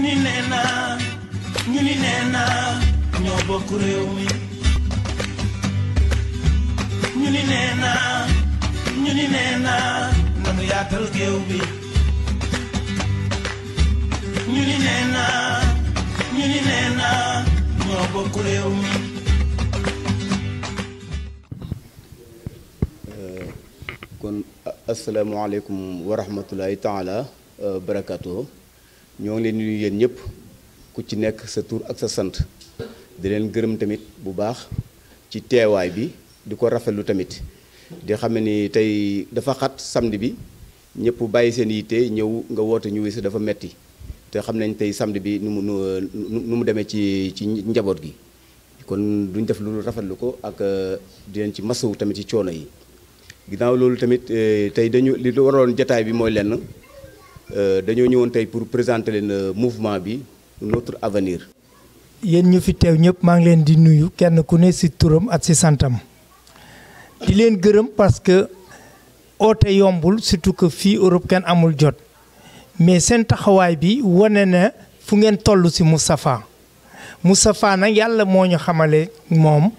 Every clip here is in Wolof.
ni nee naa ñoo bokk réew mi ñu ni nee naa nanu yaatal géew bi ñu ni nee naa ñoo bokk réew mi. kon asalaamaaleykum wa rahmatulahi taala barakatuh ñoo ngi leen di nuyu yéen ñëpp ku ci nekk sa tur ak sa sant di leen gërëm tamit bu baax ci teewaay bi di ko rafetlu tamit di xam ne ni tey dafa xat samedi bi ñëpp bàyyi seen yitte ñëw nga woote ñu wisi dafa metti te xam nañ tey samedi bi nu mu demee ci njaboot gi kon duñ def lu rafetlu ko ak di leen ci masawu tamit ci coono yi. ginnaaw loolu tamit tey dañu li waroon jataay bi mooy lenn dañoo ñëwoon tey pour présenter leen mouvement bi notre avenir. yéen ñu fi teew ñëpp maa ngi leen di nuyu kenn ku ne ci turam ak ci santam di leen gërëm parce que oote yombul surtout que fii Europe kenn amul jot mais seen taxawaay bi wane na fu ngeen toll ci Moustapha nag yàlla moo ñu xamale moom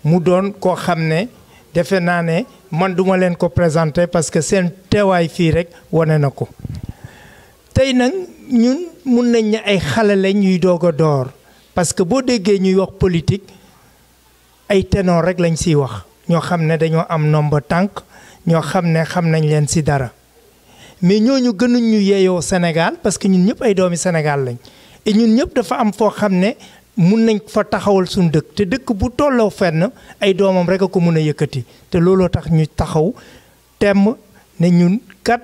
mu doon koo xam ne defe naa ne man duma leen ko présenter parce que seen teewaay fii rek wane na ko tey nag ñun mun nañ ne ay xale lañ ñuy doog a door parce que boo déggee ñuy wax politique ay ténor rek lañ siy wax ñoo xam ne dañoo am nombre tànk ñoo xam ne xam nañ leen si dara mais ñooñu gënuñ ñu yeeyoo Sénégal parce que ñun ñëpp ay doomi Sénégal lañ et ñun ñëpp dafa am foo xam ne mun nañ fa taxawal suñu dëkk te dëkk bu tolloo fenn ay doomam rek a ko mun a yëkkati te looloo tax ñu taxaw temm ne ñun kat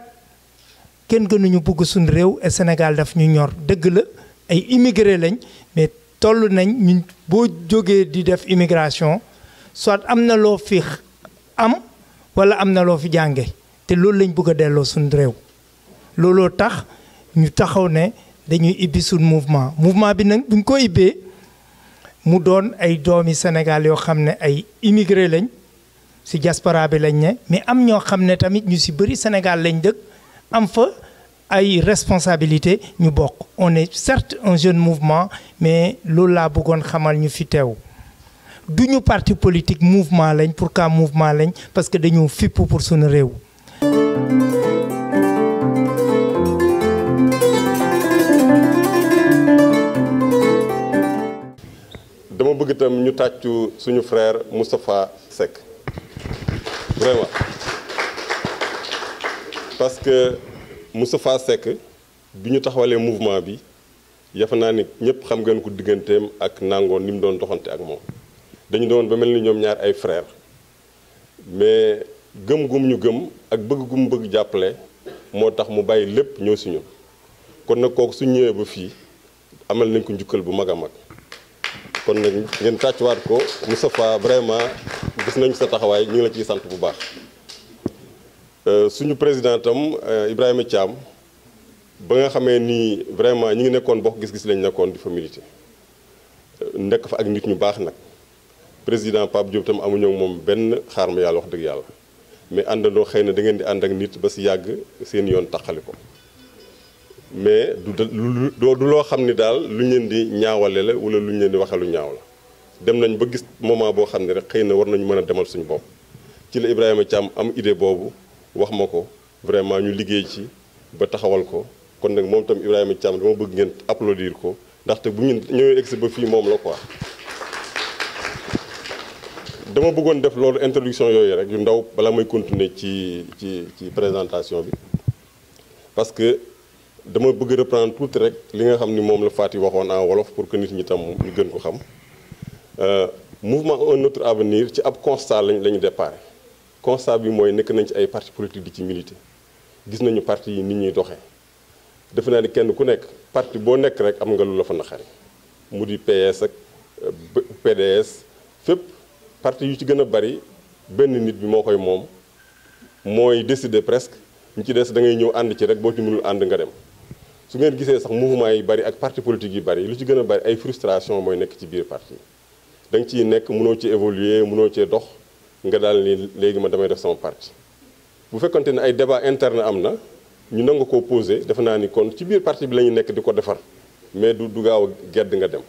kenn gënuñu bugg suñu réew et Sénégal daf ñu ñor dëgg la ay immigré lañ mais toll nañ ñun boo jógee di def immigration soit am na loo fi am wala am na loo fi jànge te loolu lañ bëgg a delloo suñu réew looloo tax ñu taxaw ne dañuy ibbi suñu mouvement bi nag buñ ko ibbee mu doon ay doomi Sénégal yoo xam ne ay immigré lañ ci diaspora bi lañ ne mais am ñoo xam ne tamit ñu ci bëri Sénégal lañ dëkk am fa ay responsabilité ñu bokk on est certes un jeune mouvement mais loolu laa bëggoon xamal ñu fi teew duñu parti politique mouvement lañ pourquoi mouvement lañ parce que dañu fipp pour suñu réew. dama bëgg itam ñu tàccu suñu frère Moustapha Seck vraiment parce que Moustapha Seck bi ñu taxawalee mouvement bi yafa naa ni ñëpp xam ngeen ko digganteem ak nangoon ni mu doon doxante ak moom dañu doon ba mel ni ñoom ñaar ay frère mais gëm gum ñu gëm ak bëgg gum bëgg jàppale moo tax mu bàyyi lépp ñëw si ñun kon nag kooku su ñëwee ba fii amal nañ ko njukkal bu mag a mag kon nag ngeen tàccuwaat ko Moustapha vraiment gis nañu sa taxawaay ñu ngi la ciy sant bu baax suñu président tam Ibrahima Thiam ba nga xamee ni vraiment ñi ngi nekkoon bokk gis-gis lañ nekkoon di fa militer nekk fa ak nit ñu baax nag président Pape Diop tam amuñu moom benn xaar ma yàlla wax dëgg yàlla mais àndandoo xëy na da ngeen di ànd ak nit ba si yàgg seen yoon taqali ko mais du loo xam ni daal lu ñu leen di ñaawale la wala lu ñu leen di waxee lu ñaaw la dem nañ ba gis moment boo xam ne rek xëy na war nañu mën a demal suñu bopp ci la Ibrahima Thiam am idée boobu wax ma ko vraiment ñu liggéey ci ba taxawal ko kon nag moom tam Ibrahima Thiam dama bëgg ngeen applaudir ko ndaxte bu ñu ñëwee egsi ba fii moom la quoi. dama bëggoon def loolu introduction yooyu rek yu ndaw balaa may continuer ci présentation bi parce que dama bëgg reprendre tuuti rek li nga xam ni moom la Faty waxoon en wolof pour que nit ñi tam ñu gën ko xam mouvement un autre avenir ci ab constat lañu déparé constat bi mooy nekk nañ ci ay parti politique di ci militer gis nañu parti yi nit ñuy doxee defe naa ni kenn ku nekk parti boo nekk rek am nga lu la fa naqari mu di PS ak PDS fépp parti yu ci gën a bari benn nit bi moo koy moom mooy décider presque ñu ci des da ngay ñëw ànd ci rek boo ci mënul ànd nga dem su ngeen gisee sax mouvement yi bari ak parti politique yi bari lu ci gën a bari ay frustration mooy nekk ci biir parti da nga ciy nekk mënoo ci évoluer mënoo cee dox nga daal ni léegi ma damay def sama parti bu fekkante ne ay débat interne am na ñu nangu koo posé defe naa ni kon ci biir parti bi la ñu nekk di ko defar mais du gaaw a gedd nga dem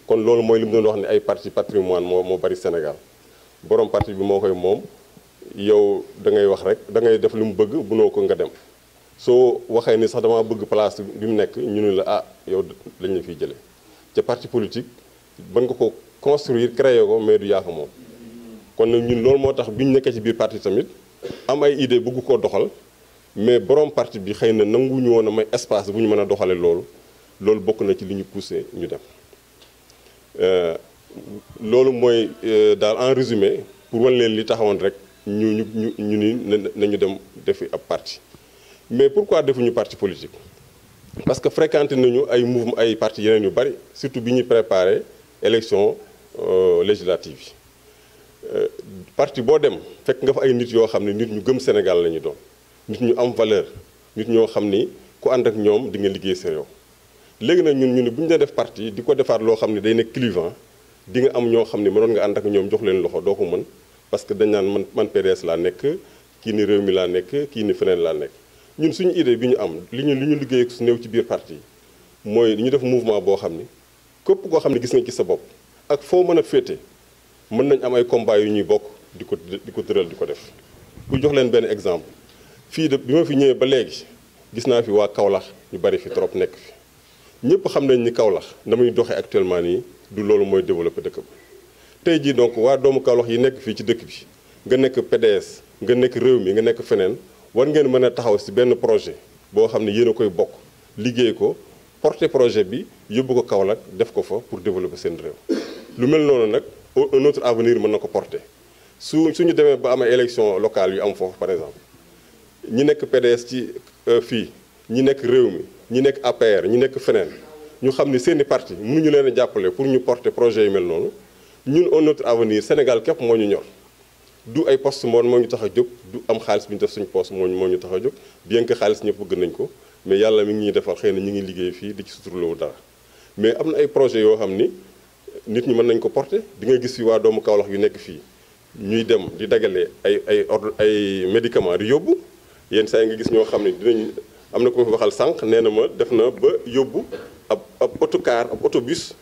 kon loolu mooy li mu doon wax ne ay parti patrimoine moo bari Sénégal borom parti bi moo koy moom yow da ngay wax rek da ngay def li mu bëgg bunoo ko nga dem soo waxee ni sax dama bëgg place bi mu nekk ñu ne la ah yow lañ la fiy jëlee ca parti politique ban nga ko construire créer ko mais du yaa ko moom kon nag ñun loolu moo tax bi ñu nekkee ci biir parti tamit am ay idée bëgg koo doxal mais borom parti bi xëy na nanguñu woon a may espace bu ñu mën a doxale loolu bokk na ci li ñu poussé ñu dem loolu mooy daal en résumé pour wan leen li taxawoon rek ñu ni nañu dem defi ab parti mais pourquoi defuñu parti politique parce que fréquenté nañu ay mouvement ay parti yeneen yu bari surtout bi ñuy préparé élection législative yi parti boo dem fekk nga fa ay nit yoo xam ne nit ñu gëm Sénégal la ñu doon nit ñu am valeur nit ñoo xam ni ku ànd ak ñoom di nga liggéey sa réew léegi nag ñun ñu ne bu ñu def parti di ko defaat loo xam ne day nekk clivant di nga am ñoo xam ne mënoon nga ànd ak ñoom jox leen loxo doo ko mën parce que dañ naan man PDS laa nekk kii ni réew mi laa nekk kii ni feneen laa nekk ñun suñu idée bi ñu am li ñu liggéey su néew ci biir parti mooy ñu def mouvement boo xam ni képp koo xam ne gis nga ci sa bopp ak foo mën a féete mën nañ am ay combat yu ñuy bokk di ko tëral di ko def bu jox leen benn exemple fii de bi ma fi ñëwee ba léegi gis naa fi waa Kaolack ñu bari fi trop nekk fi ñëpp xam nañ ni Kaolack na muy doxee actuellement nii du loolu mooy développé dëkk bi tey jii donc waa doomu Kaolack yi nekk fii ci dëkk bi nga nekk PDS nga nekk réew mi nga nekk feneen war ngeen mën a taxaw ci benn projet boo xam ne yéen a koy bokk liggéey ko porter projet bi yóbbu ko Kaolack def ko fa pour développer seen réew lu mel noonu nag un autre avenir mën na ko porter suñu demee ba am ay élection locale yu am foofu par exemple ñi nekk PDS ci fii ñi nekk réew mi ñi nekk APR ñi nekk feneen ñu xam ni seeni parti mënuñu leen a jàppale pour ñu porter projet yu mel noonu ñun un autre avenir Sénégal képp moo ñu ñor du ay poste moo ñu tax a jóg du am xaalis bi ñu def suñu poste moo ñu tax a jóg bien que xaalis ñëpp bëgg nañ ko mais yàlla mi ngi ñuy defal xëy na ñu ngi liggéey fii di ci suturloo dara mais am na ay projets yoo xam ni nit ñi mën nañ ko porter di nga gis fi waa doomu Kaolack yu nekk fii ñuy dem di dagale ay médicaments di yóbbu yenn saa yi nga gis ñoo xam ne dinañ am na ko ma fi waxal sànq nee na ma def na ba yóbbu ab autocar ab autobus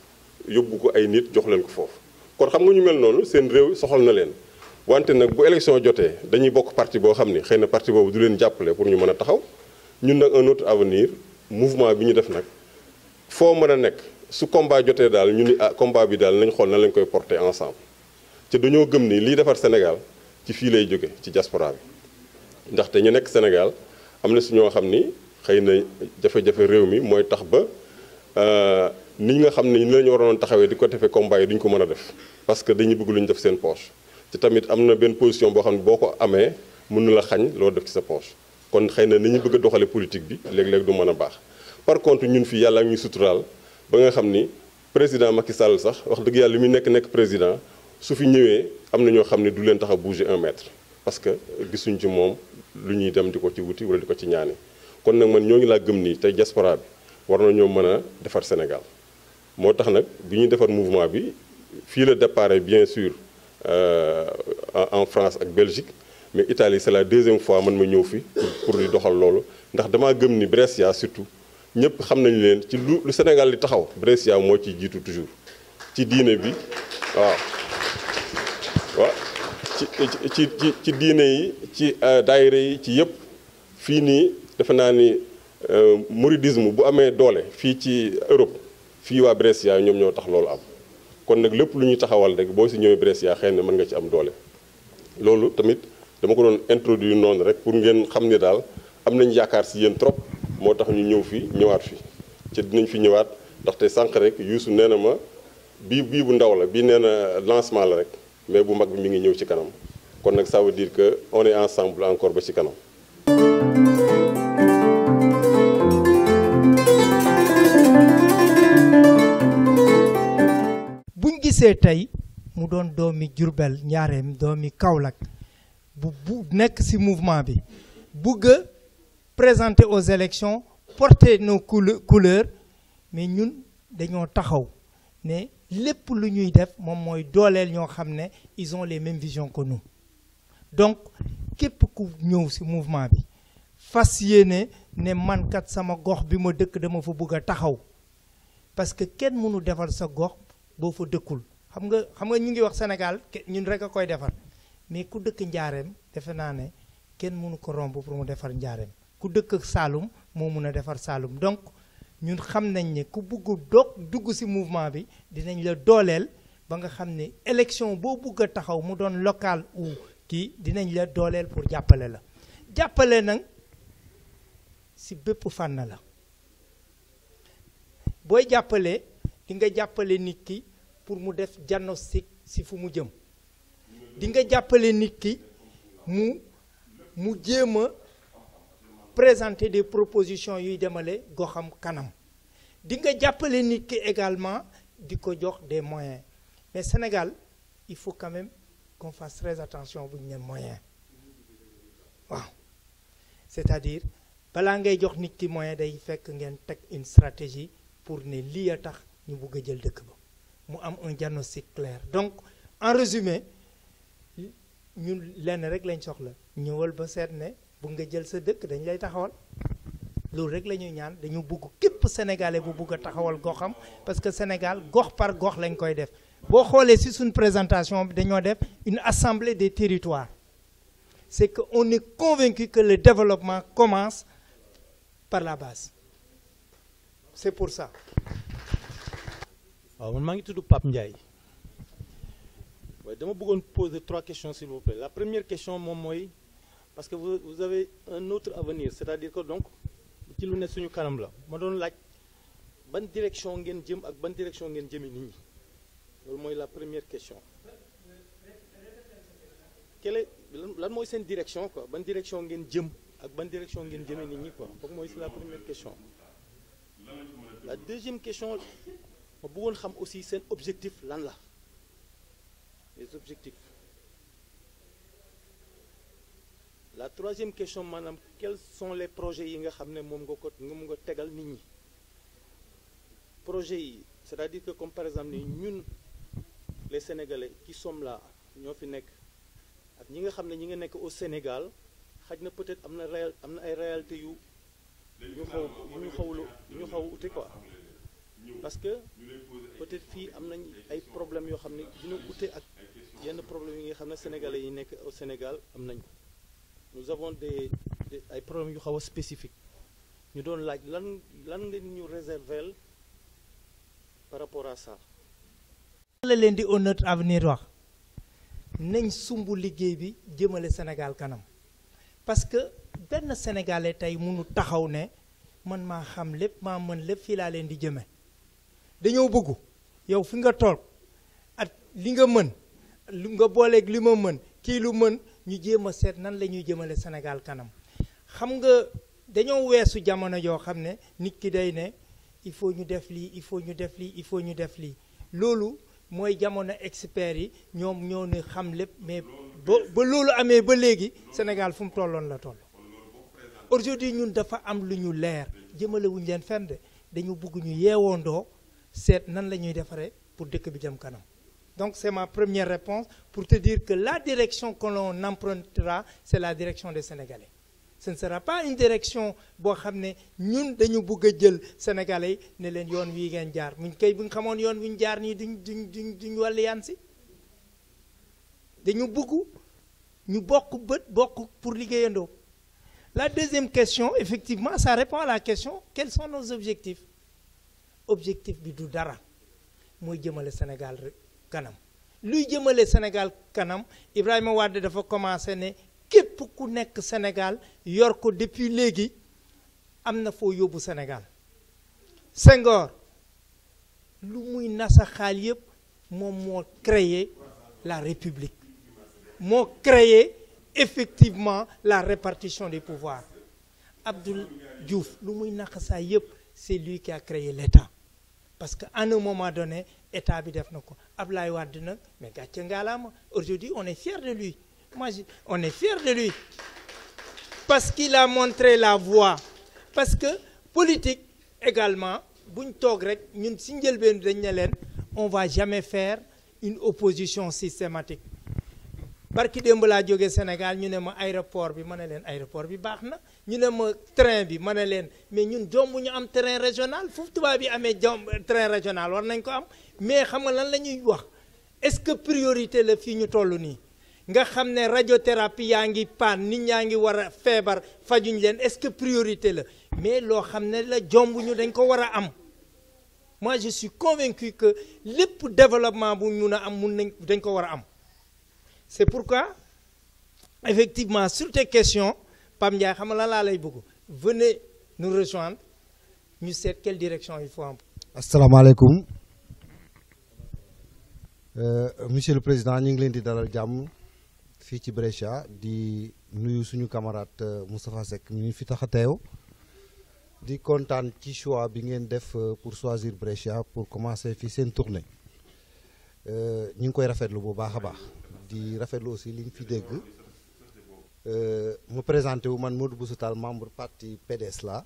yóbbu ko ay nit jox leen ko foofu kon xam nga ñu mel noonu seen réew soxal na leen wante nag bu élection jotee dañuy bokk parti boo xam ni xëy na parti boobu du leen jàppale pour ñu mën a taxaw ñun nag un autre avenir mouvement bi ñu def nag foo mën a nekk su combat jotee daal ñu ni combat bi daal nañ xool na lañ koy porter ensemble te dañoo gëm ni liy defar Sénégal ci fii lay jóge ci diaspora bi ndaxte ñu nekk Sénégal am na si ñoo xam ni xëy na jafe-jafe réew mi mooy tax ba ni nga xam ne ni la ñu waroon taxawee di ko defee combat yi duñ ko mën a def parce que dañuy bëgg lu ñu def seen poche te tamit am na benn position boo xam ne boo ko amee mën na la xañ loo def ci sa poche kon xëy na ni ñu bëgg a doxale politique bi léeg-léeg du mën a baax par contre ñun fii yàlla ñuy suturaal ba nga xam ni président Macky Sall sax wax dëgg yàlla li muy nekk président su fi ñëwee am na ñoo xam ne du leen tax a bouger 1 mètre parce que gisuñ ci moom lu ñuy dem di ko ci wuti wala di ko ci ñaani kon nag man ñoo ngi laa gëm nii tey diaspora bi war na ñoo mën a defar Sénégal moo tax nag bi ñuy defar mouvement bi fii la départ bien sûr en France ak Belgique mais Italie c'est la 2e fois man ma ñëw fi pour di doxal loolu ndax damaa gëm ni Brescia surtout ñëpp xam nañu leen ci lu Sénégal di taxaw Brescia moo ciy jiitu toujours ci diine bi waaw ci diine yi ci daayira yi ci yëpp fii nii defe naa ni mouridisme bu amee doole fii ci Europe fii waa Brescia ñoom ñoo tax loolu am kon nag lépp lu ñuy taxawal rek boo si ñëwee Brescia xëy na mën nga ci am doole loolu tamit dama ko doon introduire noonu rek pour ngeen xam ne daal am nañ yaakaar si yéen trop moo tax ñu ñëw fi ñëwaat fi ci dinañ fi ñëwaat ndaxte sànq rek Youssou nee na ma bii bu ndaw la bii nee na lancement la rek mais bu mag bi mi ngi ñëw ci kanam kon nag ça veut dire que on est ensemble encore ba ci kanam. buñ gisee tey mu doon doomi Diourbel Njaareem doomi Kaolack bu nekk ci mouvement bi bugg a présenter aux élections porter nos couleurs mais ñun dañoo taxaw ne lépp lu ñuy def moom mooy dooleel ñoo xam ne ils ont les mêmes visions que nous donc képp ku ñëw ci mouvement bi fas yéene ne man kat sama gox bi ma dëkk dama fa bëgg a taxaw parce que kenn mënu defar sa gox boo fa dëkkul xam nga ñu ngi wax Sénégal ñun rek a koy defar mais ku dëkk njaareem defe naa ne kenn mënu ko romb pour mu defar njaareem ku dëkk Saalum moo mun a defar Saalum donc ñun xam nañ ne ku bugg dugg ci mouvement bi dinañ la dooleel ba nga xam ne élection boo bugg a taxaw mu doon local ou kii dinañ la dooleel pour jàppale la jàppale nag ci bépp fànn la booy jàppale di nga jàppale nit ki pour mu def diagnostic ci fu mu jëm di nga jàppale nit ki mu jéem a présenter des propositions yuy demale goxam kanam di nga jàppale nit ki également di ko jox des moyens mais Sénégal il faut quand même qu'on fasse très attention bu ñu ne moyens waaw c'est-à-dire balaa ngay jox nit ki moyen day fekk ngeen teg une stratégie pour ne lii a tax ñu bugg a jël dëkk ba mu am un diagnostic clair donc en résumé ñun lenn rek lañ soxla ñëwal ba seet ne bu nga jël sa dëkk dañ lay taxawal loolu rek la ñuy ñaan dañu bugg képp sénégalais bu bugg a taxawal goxam parce que Sénégal gox par gox lañ koy def boo xoolee ci suñ présentation bi dañoo def une assemblée des territoires c'est que on est convaincu que le développement commence par la base c'est pour ça. waaw man maa ngi tudd Pape Ndiaye waaye dama bëggoon poser 3 questions s'il vous plaît la première question moom mooy parce que vous avez un autre avenir c'est-à-dire que donc ci lu ne suñu kanam la ma doon laaj ban direction ngeen jëm ak ban direction ngeen jëmi nit ñi loolu mooy la première question lan mooy seen direction quoi ban direction ngeen jëm ak ban direction ngeen jëmi nit ñi quoi kooku mooy c'est la première question la deuxième question ma bëggoon xam aussi seen objectif lan la les objectifs la troisième question maanaam quels sont les projets yi nga xam ne moom nga tegal nit ñi projets yi c'est-à-dire que comme par exemple ni ñun les Sénégalais qui sommes là ñoo fi nekk ak ñi nga xam ne ñi nga nekk au Sénégal xaj na peut-être am na ay réalités yu xaw ute quoi parce que peut-être fii am nañ ay problèmes yoo xam ne dina ute ak yenn problèmes yi nga xam ne sénégalais yi nekk au Sénégal am nañ ko nous avons ay problèmes yu xaw a spécifiques ñu doon laaj lan nga ñu réserver par rapport à ça. la leen di Notre Avenir wax nañ sumb liggéey bi jëmale Sénégal kanam parce que benn sénégalais tey mënu taxaw ne man maa xam lépp maa mën lépp fii laa leen di jëme dañoo bëgg yow fi nga toog at li nga mën lu nga booleeg li ma mën kii lu mën ñu jéem a seet nan la ñuy jëmale Sénégal kanam xam nga dañoo weesu jamono joo xam ne nit ki day ne il faut ñu def lii il faut ñu def lii il faut ñu def lii loolu mooy jamono experts yi ñoom ñoo ne xam lépp mais ba loolu amee ba léegi Sénégal fu mu tolloon la toll aujourd'hui ñun dafa am lu ñu leer jëmale wuñu leen fenn de dañu bugg ñu yeewoondoo seet nan la ñuy defaree pour dëkk bi jëm kanam donc c'est ma première réponse pour te dire que la direction que l'on empruntera c'est la direction des Sénégalais ce ne sera pas une direction boo xam ne ñun dañu bugg a jël Sénégalais yi ne leen yoon wii ngeen jaar muñ kay bu ñu xamoon yoon wi ñu jaar nii duñ wàllu yaan si dañu bugg ñu bokk pour liggéeyandoo. La deuxième question effectivement ça répond à la question quels sont nos objectifs objectif bi du dara mooy jëmale Sénégal kanam luy jëmale Sénégal kanam Ibrahima Wade dafa commencé ne képp ku nekk Sénégal yor ko depuis léegi am na foo yóbbu Sénégal Senghor lu muy nasaxaal yépp moom moo créé la République moo créé effectivement la répartition des pouvoirs Abdou Diouf lu muy naxasaay yépp c'est lui qui a créé l'État parce que à un moment donné État bi def na ko Ablaye Wade nag mais gàcce ngaalaama aujourd'hui on est fier de lui on est fier de lui parce qu'il a montré la voie parce que politique également buñ toog rek ñun si njëlbeen dañ ne leen on va jamais faire une opposition systématique barki démb laa jógee Sénégal ñu ne ma aéroport bi ma ne leen aéroport bi baax na ñu ne ma train bi ma ne leen mais ñun jomb ñu am train régional foofu tubaab bi amee train régional war nañ ko am mais xam nga lan la ñuy wax est-ce que priorité la fii ñu toll nii nga xam ne radiothérapie yaa ngi paan nit ñaa ngi war a feebar fajuñ leen est-ce que priorité la mais loo xam ne la jomb ñu dañ ko war a am moi je suis convaincu que lépp développement bu mun a am mun nañ dañ ko war a am c'est pourquoi effectivement sur tes questions Pam Ndiaye xam nga lan laa lay bëgg venez nous rejoindre ñu seet quelle direction il faut am. asalaamaaleykum monsieur le président ñu ngi leen di dalal jàmm fii ci Brescia di nuyu suñu camarade Moustapha Seck ñu fi tax a teew di kontaan ci choix bi ngeen def pour choisir Brescia pour commencer fii seen tournée ñu ngi koy rafetlu bu baax a baax di rafetlu aussi liñ fi dégg. mu présenté wu man Modou Bousso Tall membre parti PDS la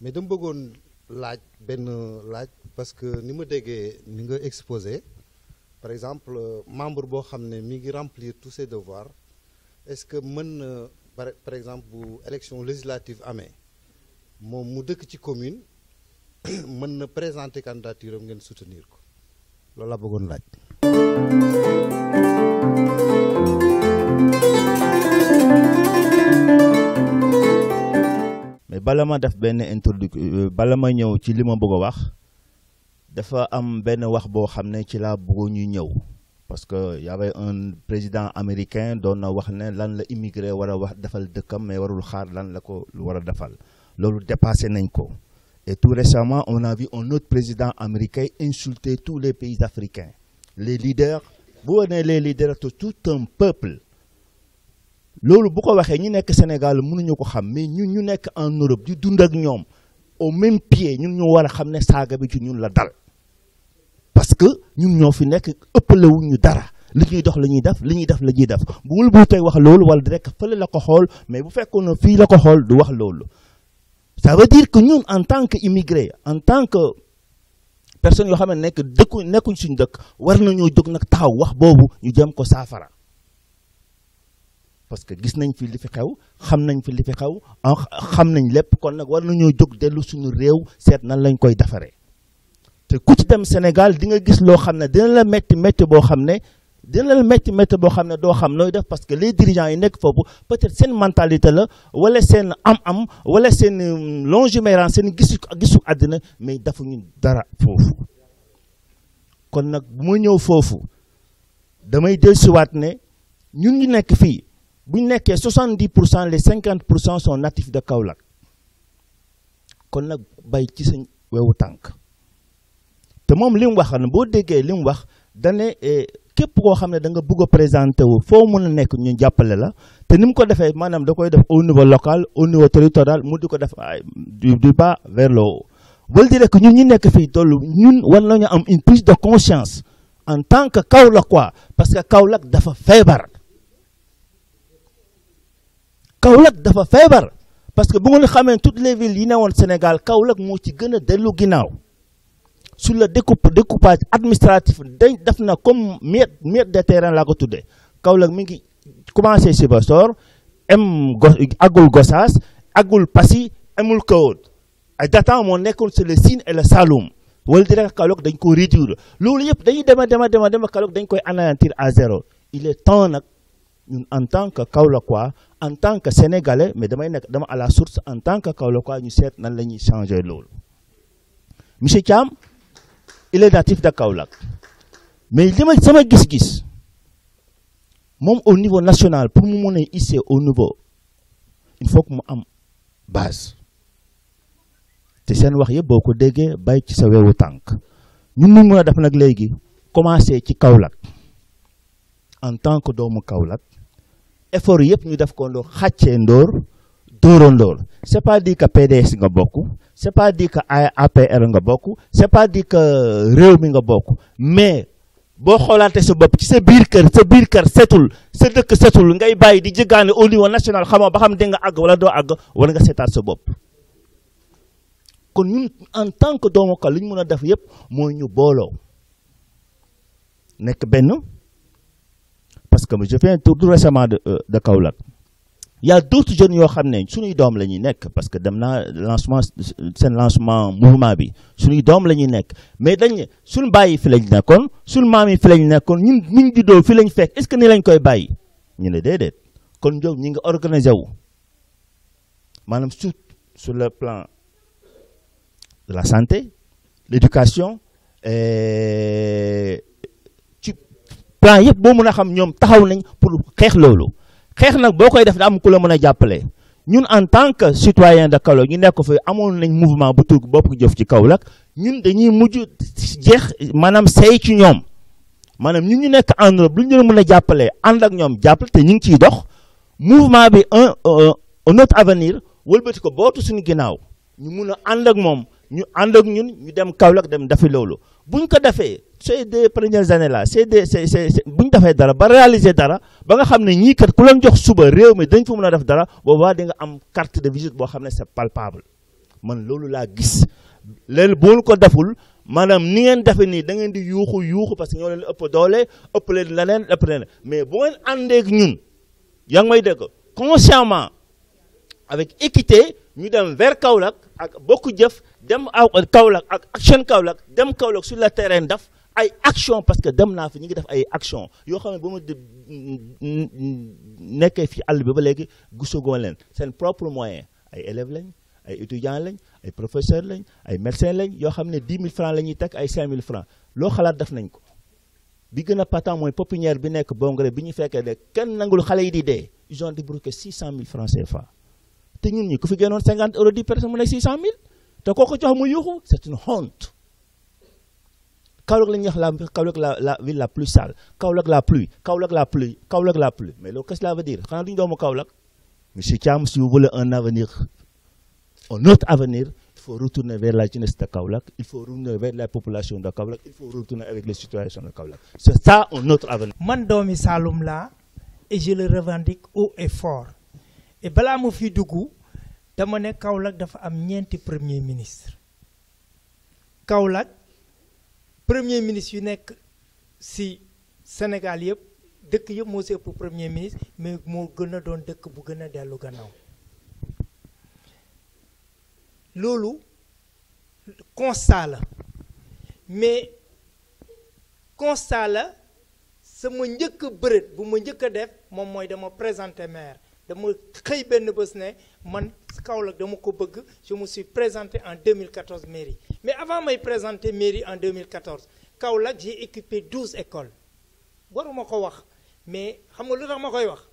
mais dama bëggoon laaj benn laaj parce que ni ma déggee ni nga exposé par exemple membre boo xam ne mi ngi remplir tous ses devoirs est-ce que mën na par exemple bu élection législative amee moom mu dëkk ci commune mën na présenter candidature am ngeen soutenir ko loolu la bëggoon laaj. mais bala ma def benn introduction bala ma ñëw ci li ma bëgg a wax dafa am benn wax boo xam ne ci laa bëgg ñu ñëw parce que y avait un président américain doon na wax ne lan la immigré war a wax defal dëkkam mais warul xaar lan la ko war a defal loolu dépassé nañ ko et tout récemment on a vu un autre président américain insulter tous les pays africains les leaders bu wane les leaders de tout un peuple. loolu bu ko waxee ñi nekk Sénégal mënuñu ko xam mais ñun ñu nekk en Europe di dund ak ñoom au même pied ñun ñu war a xam ne saaga bi ci ñun la dal parce que ñun ñoo fi nekk ëppalewuñu dara li ñuy dox la ñuy def li ñuy def la ñuy def bu mul bu tey wax loolu wala direct fële la ko xool mais bu fekkoon na fii la ko xool du wax loolu ça veut dire que ñun en tant que immigré en tant que personne yoo xam ne nekkuñ suñu dëkk war nañoo jóg nag taxaw wax boobu ñu jëm ko saafara parce que gis nañ fi li fi xew xam nañ fi li fi xew xam nañ lépp kon nag war nañoo jóg dellu suñu réew seet nan lañ koy defaree te ku ci dem Sénégal di nga gis loo xam ne dina la métti boo xam ne doo xam nooy def parce que les dirigeants yi nekk foofu peut-être seen mentalité la wala seen am-am wala seen longimérance seen gisu àddina mais defuñu dara foofu kon nag bu ma ñëw foofu damay dellusiwaat ne ñun ñu nekk fii. bu ñu nekkee 70% les 50% sont natifs de Kaolack kon nag bay ci sa wewu tànk te moom li mu wax na boo déggee li mu wax dane képp koo xam ne da nga bëgg a présenter wu foo mën a nekk ñu jàppale la te ni mu ko defee maanaam da koy def au niveau local au niveau territorial mu di ko def du bas vers le haut bul dire que ñun ñu nekk fii tollu ñun war nañu am une prise de conscience en tant que Kaolackois parce que Kaolack dafa feebar. Kaolack dafa feebar parce que bu nga xamee toutes les villes yi ne woon Sénégal Kaolack moo ci gën a dellu ginnaaw sur le découpage administratif dañ def na comme miette de terrain laa ko tuddee Kaolack mi ngi commencé Sibassor agul Gossas agul Passy amul Kahone ay datant moo nekkoon sur le Sine et le Saloum wala di rek Kaolack dañ ko réduire loolu yëpp dañuy dema Kaolack dañ koy anéantir à zéro il est temps nag ñun en tant que Kaolackois en tant que Sénégalais mais dama à la source en tant que Kaolackois ñu seet nan la ñuy changer loolu monsieur Thiam il est natif de Kaolack mais li ma sama gis-gis moom au niveau national pour mu mën a hisser au niveau il faut que mu am base te seen wax yëpp boo ko déggee bay ci sa wewu tànk ñun ñu mën a def nag léegi commencé ci Kaolack en tant que doomu Kaolack effort yëpp ñu def ko ndoor xàccee ndoor dóorandoor c'est pas dit que PDS nga bokk c'est pas dit que APR nga bokk c'est pas dit que réew mi nga bokk mais boo xoolaatee sa bopp ci sa biir kër setul sa dëkk setul ngay bàyyi di jëgaane au niveau national xamoo ba xam di nga àgg wala doo àgg wala nga seetaat sa bopp kon ñun en tant que doomu Kaolack li ñu mën a def yëpp mooy ñu booloo nekk benn parce que je viens tout récemment de Kaolack y a d'autres jeunes yoo xam ne suñuy doom la ñuy nekk parce que dem naa lancement seen lancement mouvement bi suñuy doom la ñuy nekk mais dañ ne suñu bàyyi fi lañ nekkoon suñu maam yi fi lañ nekkoon ñun ñu juddoo fi lañ fekk est-ce que ni lañ koy bàyyi ñu ne déedéet kon ñoom ñi ngi organisé wu maanaam sur le plan de la santé l'éducation ci plan yëpp boo mën a xam ñoom taxaw nañ pour xeex loolu xeex nag boo koy def da am ku la mën a jàppale ñun en tant que citoyen de Kaolack ñu nekk fa amoon nañ mouvement bu tur bopp jëf ci Kaolack ñun dañuy mujj jeex maanaam say ci ñoom maanaam ñun ñu nekk en Europe lu ñu leen mën a jàppale ànd ak ñoom jàppale te ñu ngi ciy dox mouvement bi un autre avenir wëlbati ko bootu suñu ginnaaw ñu mun a ànd ak moom ñu ànd ak ñun ñu dem Kaolack dem dafi loolu buñ ko defee ces 2 premières années là buñ defee dara ba réaliser dara ba nga xam ne ñii kat ku leen jox suba réew mi dañ fa mën a def dara boobaa di nga am carte de visite boo xam ne c'est palpable man loolu laa gis léegi boo ko deful maanaam ni ngeen defe nii da ngeen di yuuxu parce que ñoo leen ëpp doole ëpp leen leneen ëpp leen mais bu ngeen àndeek ñun yaa ngi may dégg consciemment avec équité ñu dem vers Kaolack ak bokk jëf dem Kaolack ak action Kaolack dem Kaolack sur le terrain def ay action parce que dem naa fi ñu ngi def ay action yoo xam ne ba ma nekkee fi àll bi ba léegi gisagoo leen seen propre moyen ay élèves lañ ay étudiants lañ ay professeurs lañ ay médecins lañ yoo xam ne 10 000 francs la ñuy teg ay 5 000 francs loo xalaat def nañ ko bi gën a patent mooy pépinière bi nekk Bongre bi ñu fekkee ne kenn nangul xale yi di dee ils ont débloqué 600 000 francs CFA te ñun ñi ku fi génnoon 50 euros 10 personnes mu nekk 600 000 te kooku jox mu yuuxu c'est une honte Kaolack la ñuy wax Kaolack la ville la plus sale Kaolack la pluie Kaolack la pluie Kaolack la pluie mais loolu qu'est-ce que cela veut dire xanaa duñu doomu Kaolack monsieur Thiam si vous voulez un autre avenir il faut retourner vers la jeunesse de Kaolack il faut retourner vers la population de Kaolack il faut retourner avec les citoyens de Kaolack c'est ça un autre avenir. man doomi Saloum laa et je le revendique haut et fort et balaa ma fi dugg dama ne Kaolack dafa am ñeenti premier ministre Kaolack premier ministre yu nekk ci Sénégal yëpp dëkk yëpp moo ci ëpp premier ministre mais moo gën a doon dëkk bu gën a dellu gannaaw loolu constat la mais constat la sama njëkk bërët bu ma njëkk a def moom mooy dama présenter maire dama xëy benn bés ne man Kaolack dama ko bëgg je me suis présenté en 2014 mairie mais avant may présenter mairie en 2014 Kaolack j'ai équipé 12 écoles waruma ko wax mais xam nga lu tax ma koy wax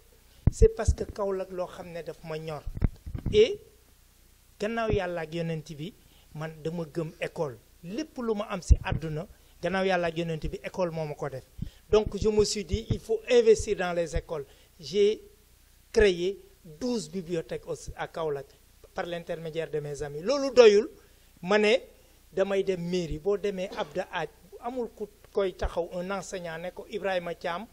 c'est parce que Kaolack loo xam ne daf ma ñor et gannaaw yàlla ak yonent bi man dama gëm école lépp lu ma am ci àdduna gannaaw yàlla ak yonent bi école moo ma ko def donc je me suis dit il faut investir dans les écoles j'ai créé 12 bibliothèques à Kaolack par l'intermédiaire de mes amis loolu doyul ma ne damay dem mairie boo demee Abda Aaj amul ku koy taxaw un enseignant ne ko Ibrahima Thiam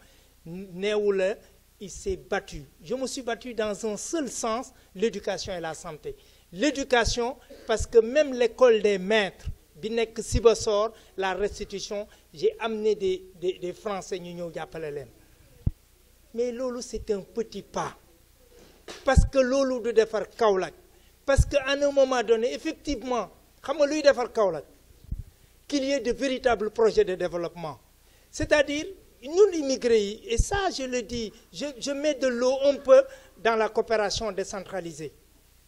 neewu la il s'est battu je me suis battu dans un seul sens l'éducation et la santé l'éducation parce que même l'école des maîtres bi nekk Sibassor la restitution j'ai amené des Français ñu ñëw jàppale leen mais loolu c'est un petit pas parce que loolu du defar Kaolack parce que à un moment donné effectivement xam nga luy defar Kaolack qu'il y ait de véritables projets de développement c'est-à-dire ñun immigrés yi et ça je le dis je mets de l'eau un peu dans la coopération décentralisée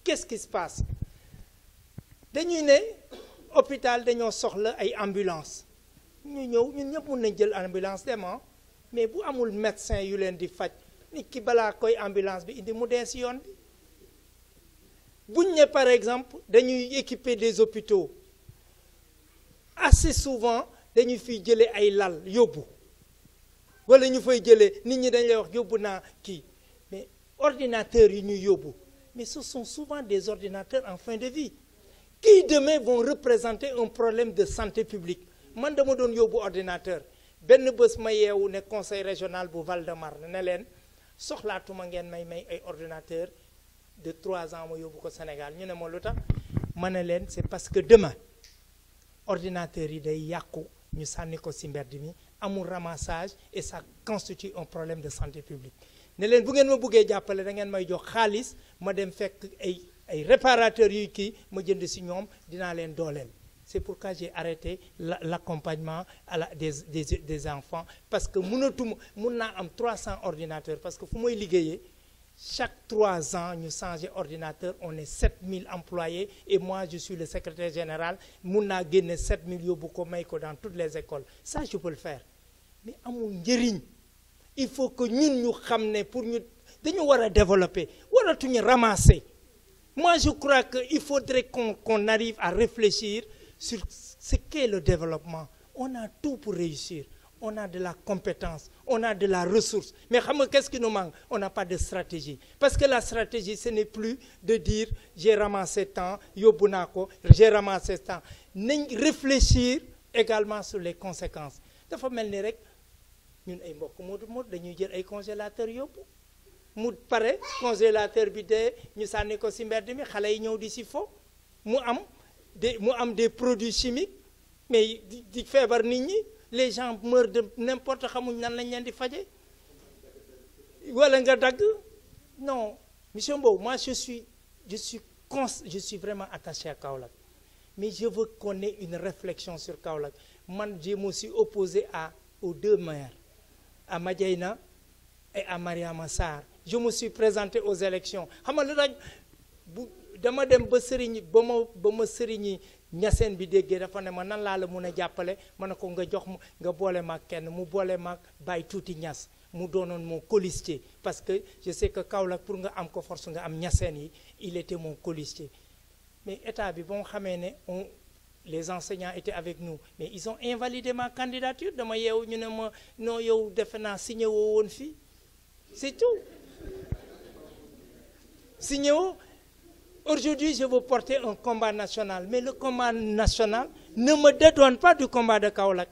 qu'est-ce qui se passe dañuy ne hôpital dañoo soxla ay ambulance ñu ñëw ñun ñëpp mën nañ jël ambulance dema mais bu amul médecin yu leen di faj nit ki balaa koy ambulance bi indi mu dee ci yoon bi buñ ne par exemple dañuy équiper des hôpitaux assez souvent dañuy fiy jëlee ay lal yóbbu wala ñu fay jëlee nit ñi dañ lay wax yóbbu naa kii mais ordinateurs yi ñuy yóbbu mais ce sont souvent des ordinateurs en fin de vie qui demain vont représenter un problème de santé publique man dama doon yóbbu ordinateur benn bés ma yeewu ne conseil régional bu Val-de-Marne ne leen soxlaatuma ngeen may ay ordinateur de 3 ans ma yóbbu ko Sénégal ñu ne ma lu tax ma ne leen c'est parce que demain ordinateur yi day yàqu ñu sànni ko ci mbedd mi amul ramassage et ça constitue un problème de santé publique ne leen bu ngeen ma buggee jàppale da ngeen may jox xaalis ma dem fekk ay réparateurs yuy kii ma jënd si ñoom dinaa leen dooleel. C'est pourquoi j'ai arrêté l'accompagnement des enfants parce que mënatuma mun naa am 300 ordinateurs parce que fu may liggéeyee chaque 3 ans ñu changer ordinateur on est 7000 employés et moi je suis le secrétaire général mun naa génne 7000 yóbbu ko may ko dans toutes les écoles ça je peux le faire mais amul njëriñ il faut que ñun ñu xam ne pour ñu dañu war a développer waratuñu ramasser. Moi je crois qu'il faudrait qu'on arrive à réfléchir sur ce qu'est le développement. On a tout pour réussir. On a de la compétence, on a de la ressource. Mais qu'est-ce qui nous manque? On n'a pas de stratégie. Parce que la stratégie, ce n'est plus de dire j'ai ramassé tant, yobunako, j'ai ramassé tant. Réfléchir également sur les conséquences. Dafa melni rek ñun ay mbokk mod dañuy jël ay congélateur yobbu. Mu paré congélateur bi dé ñu sanni ko ci mbedd mi xalé yi ñëw di ci fo mu am des produits chimiques mais di feebar nit ñi les gens meurent de n'importe xamuñ nan lañ leen di faje wala nga dagg non monsieur Mbow moi je suis vraiment attaché à Kaolack mais je veux qu'on ait une réflexion sur Kaolack man je me suis opposé aux 2 maires à Madiayna et à Mariama Sarr je me suis présenté aux élections xam nga lu tax dama dem ba sëriñ ba ma sëriñi ñaseen bi déggee dafa ne ma nan laa la mun a jàppale ma ne ko nga jox nga boole maag kenn mu boole maag bàyyi tuuti ñas mu doonoon mon colistier parce que je sais que Kaolack pour nga am ko force nga am ñaseen yi il était mon colistier mais état bi ba nga xamee ne les enseignants étaient avec nous mais ils ont invalidé ma candidature dama yeewu ñu ne ma non yow defe naa signé woo woon fii c'est tout signé woo. Aujourd'hui, je veux porter un combat national. Mais le combat national ne me dédouane pas du combat de Kaolack.